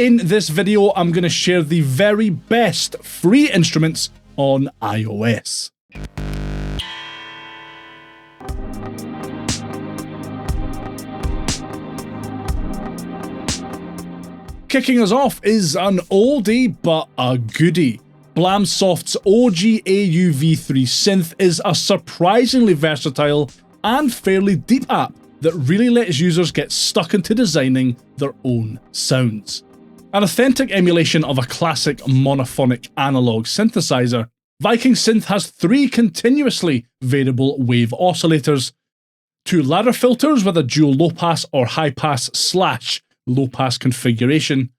In this video, I'm going to share the very best free instruments on iOS. Kicking us off is an oldie but a goodie. Blamsoft's OG AUV3 synth is a surprisingly versatile and fairly deep app that really lets users get stuck into designing their own sounds. An authentic emulation of a classic monophonic analog synthesizer, Viking Synth has 3 continuously variable wave oscillators, 2 ladder filters with a dual low-pass or high-pass/low-pass configuration,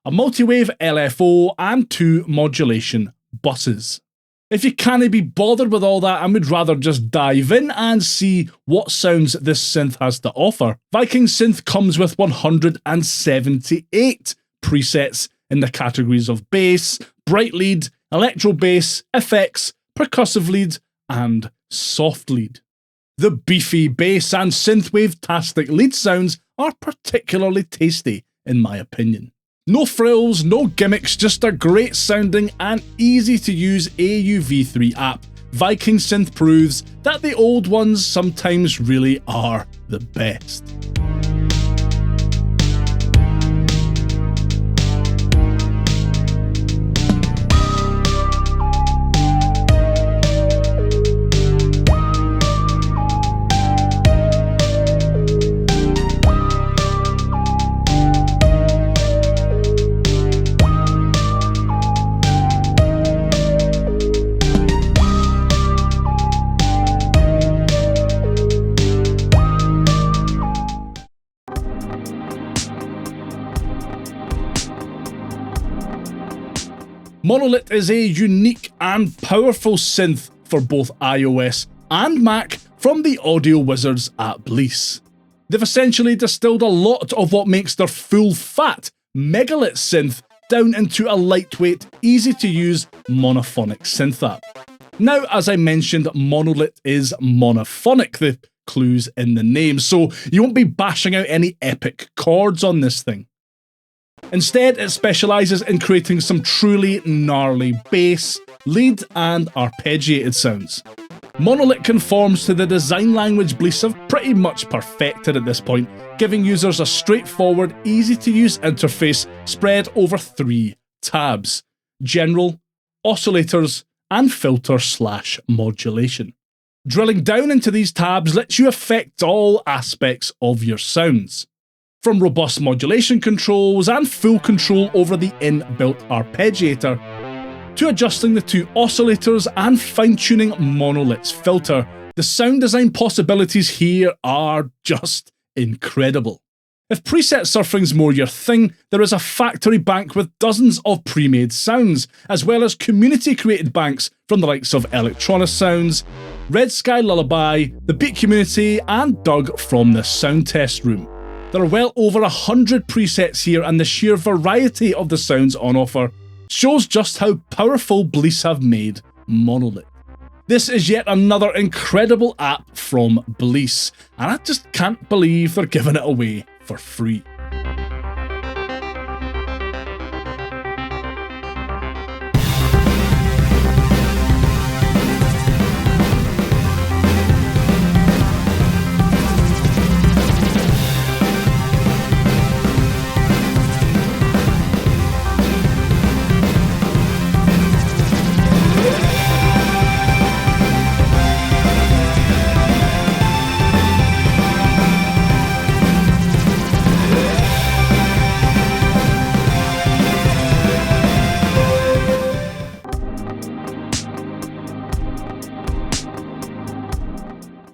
a multi-wave LFO, and 2 modulation buses. If you can't be bothered with all that and would rather just dive in and see what sounds this synth has to offer, Viking Synth comes with 178 presets in the categories of bass, bright lead, electro bass, effects, percussive lead, and soft lead. The beefy bass and synthwave-tastic lead sounds are particularly tasty, in my opinion. No frills, no gimmicks, just a great sounding and easy to use AUV3 app. Viking Synth proves that the old ones sometimes really are the best. Monolith is a unique and powerful synth for both iOS and Mac from the audio wizards at Blease. They've essentially distilled a lot of what makes their full-fat megalith synth down into a lightweight, easy-to-use monophonic synth app. Now, as I mentioned, Monolith is monophonic, the clue's in the name, so you won't be bashing out any epic chords on this thing. Instead, it specialises in creating some truly gnarly bass, lead, and arpeggiated sounds. Monolith conforms to the design language Blease have pretty much perfected at this point, giving users a straightforward, easy-to-use interface spread over 3 tabs: General, Oscillators, and Filter/Modulation. Drilling down into these tabs lets you affect all aspects of your sounds, from robust modulation controls and full control over the inbuilt arpeggiator, to adjusting the 2 oscillators and fine-tuning Monolith's filter. The sound design possibilities here are just incredible. If preset surfing's more your thing, there is a factory bank with dozens of pre-made sounds, as well as community-created banks from the likes of Electronic Sounds, Red Sky Lullaby, the Beat Community, and Doug from the Sound Test Room. There are well over 100 presets here, and the sheer variety of the sounds on offer shows just how powerful Blease have made Monolith. This is yet another incredible app from Blease, and I just can't believe they're giving it away for free.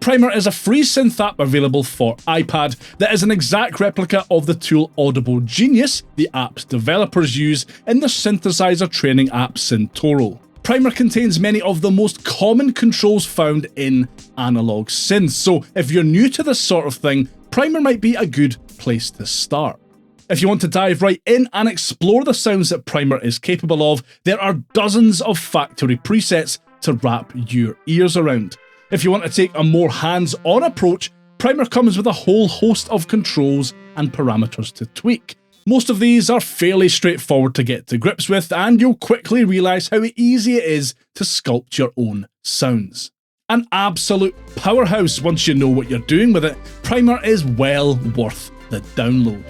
Primer is a free synth app available for iPad that is an exact replica of the tool Audible Genius the app's developers use in the synthesizer training app Syntoro. Primer contains many of the most common controls found in analog synths, so if you're new to this sort of thing, Primer might be a good place to start. If you want to dive right in and explore the sounds that Primer is capable of, there are dozens of factory presets to wrap your ears around. If you want to take a more hands-on approach, Primer comes with a whole host of controls and parameters to tweak. Most of these are fairly straightforward to get to grips with, and you'll quickly realise how easy it is to sculpt your own sounds. An absolute powerhouse once you know what you're doing with it, Primer is well worth the download.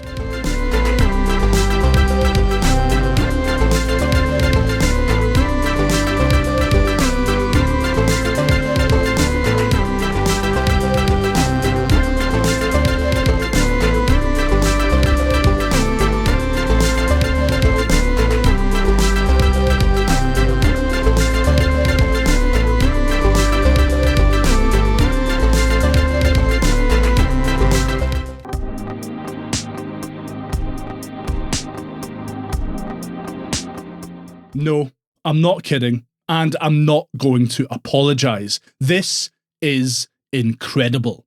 No, I'm not kidding, and I'm not going to apologise. This is incredible.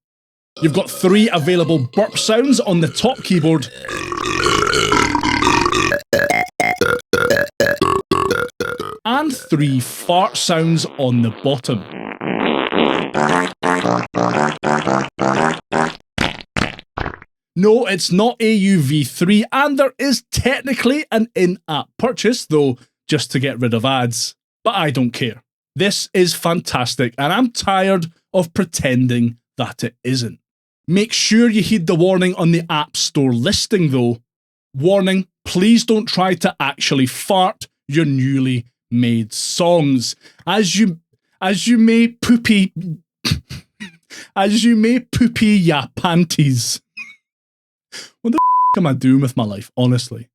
You've got 3 available burp sounds on the top keyboard, and 3 fart sounds on the bottom. No, it's not AUV3, and there is technically an in-app purchase, though just to get rid of ads. But I don't care. This is fantastic, and I'm tired of pretending that it isn't. Make sure you heed the warning on the App Store listing, though. Warning, please don't try to actually fart your newly made songs, as you may poopy ya panties. What the f*** am I doing with my life, honestly?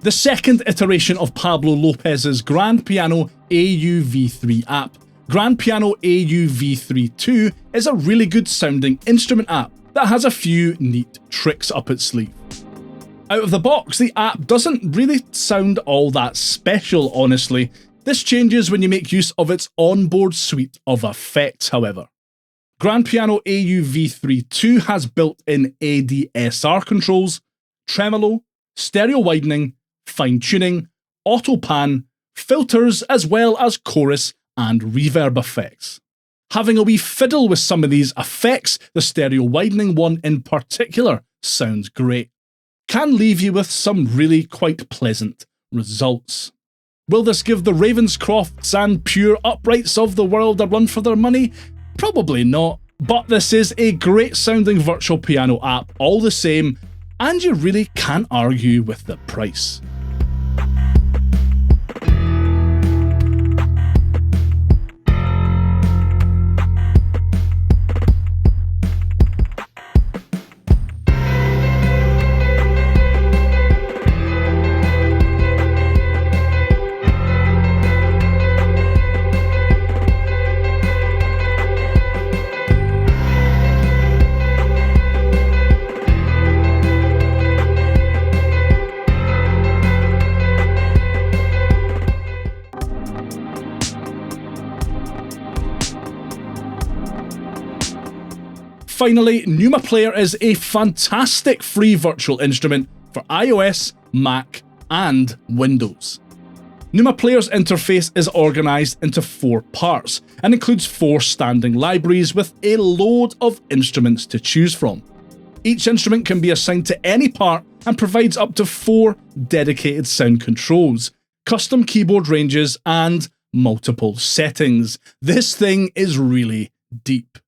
The second iteration of Pablo Lopez's Grand Piano AUV3 app, Grand Piano AUV3-2, is a really good sounding instrument app that has a few neat tricks up its sleeve. Out of the box, the app doesn't really sound all that special, honestly. This changes when you make use of its onboard suite of effects, however. Grand Piano AUV3-2 has built-in ADSR controls, tremolo, stereo widening, fine-tuning, auto-pan, filters, as well as chorus and reverb effects. Having a wee fiddle with some of these effects, the stereo widening one in particular sounds great. Can leave you with some really quite pleasant results. Will this give the Ravenscrofts and Pure Uprights of the world a run for their money? Probably not, but this is a great sounding virtual piano app all the same, and you really can't argue with the price. Finally, Numa Player is a fantastic free virtual instrument for iOS, Mac, and Windows. Numa Player's interface is organised into 4 parts and includes 4 standing libraries with a load of instruments to choose from. Each instrument can be assigned to any part and provides up to 4 dedicated sound controls, custom keyboard ranges, and multiple settings. This thing is really deep.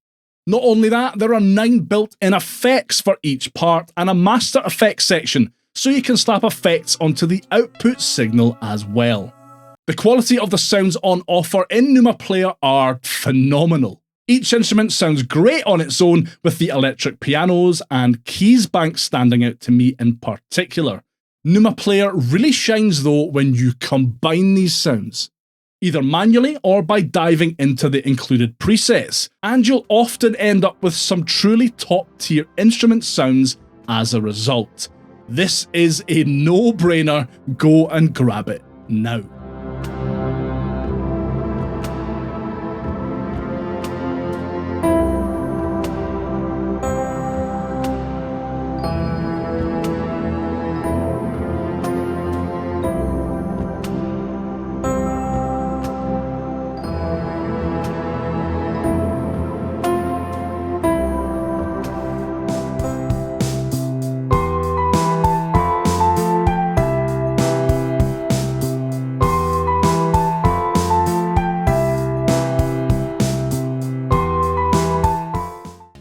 Not only that, there are 9 built-in effects for each part and a master effects section, so you can slap effects onto the output signal as well. The quality of the sounds on offer in Numa Player are phenomenal. Each instrument sounds great on its own, with the electric pianos and keys bank standing out to me in particular. Numa Player really shines though when you combine these sounds, either manually or by diving into the included presets, and you'll often end up with some truly top-tier instrument sounds as a result. This is a no-brainer, go and grab it now.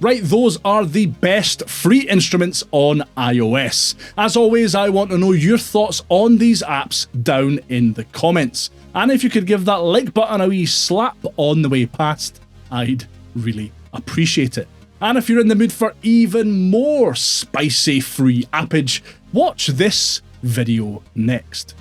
Right, those are the best free instruments on iOS. As always, I want to know your thoughts on these apps down in the comments. And if you could give that like button a wee slap on the way past, I'd really appreciate it. And if you're in the mood for even more spicy free appage, watch this video next.